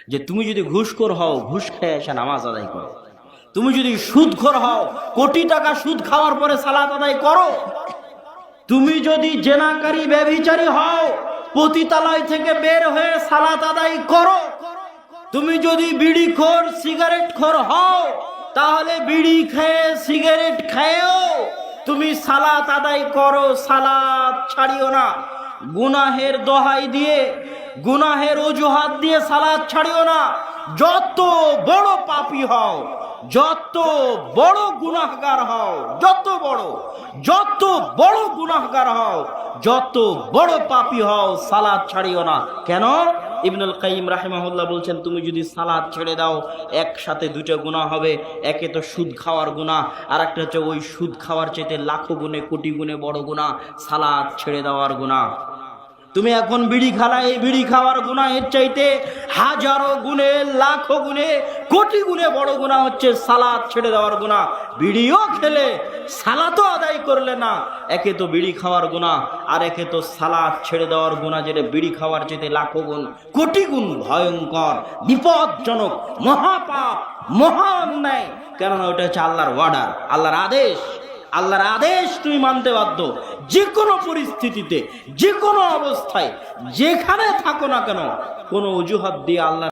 যে তুমি যদি ঘুষখোর হও, ঘুষ খেয়ে এসে নামাজ আদায় করো। তুমি যদি সুদখোর হও, কোটি টাকা সুদ খাওয়ার পরে সালাত আদায় করো। তুমি যদি জেনাকারী ব্যভিচারী হও, পতিতালয় থেকে বের হয়ে সালাত আদায় করো। তুমি যদি বিড়িখোর সিগারেটখোর হও, তাহলে বিড়ি খেয়ে সিগারেট খেয়েও তুমি সালাত আদায় করো, সালাত ছাড়িও না। গুনাহের দোহাই দিয়ে, গুনাহের অজুহাত দিয়ে সালাত ছাড়িও না। যত বড় পাপী হও, যত বড় গুনাহগার হও, যত বড় গুনাহগার হও, যত বড় পাপী হও, সালাত ছাড়িও না। কেন? ইবনুল কাইয়িম রাহিমাহুল্লাহ বলছেন, তুমি যদি সালাত ছেড়ে দাও, একসাথে দুটো গুনাহ হবে। একে তো সুদ খাওয়ার গুনাহ, আর একটা হচ্ছে ওই সুদ খাওয়ার চাইতে লাখো গুণে কোটি গুণে বড় গুনাহ সালাত ছেড়ে দেওয়ার গুনাহ। তুমি এখন বিড়ি খালা, এই বিড়ি খাওয়ার গুনাহের চাইতে হাজারো গুণে, লাখো গুণে, কোটি গুণে বড় গুনাহ হচ্ছে সালাত ছেড়ে দেওয়ার গুনাহ। বিড়িও খেলে সালাতও আদায় করলে না, একে তো বিড়ি খাওয়ার গুনাহ, আর একে তো সালাত ছেড়ে দেওয়ার গুনাহ, যেটা বিড়ি খাওয়ার চাইতে লাখো গুণ, কোটি গুণ ভয়ঙ্কর, বিপজ্জনক, মহাপাপ, মহা অন্যায়। কেননা ওটা হচ্ছে আল্লাহর অর্ডার, আল্লাহর আদেশ। আল্লাহর আদেশ তুমি মানতে বাধ্য, যে কোনো পরিস্থিতিতে, যে কোনো অবস্থায়, যেখানে থাকো না কেন। কোনো অজুহাত দিয়ে আল্লাহ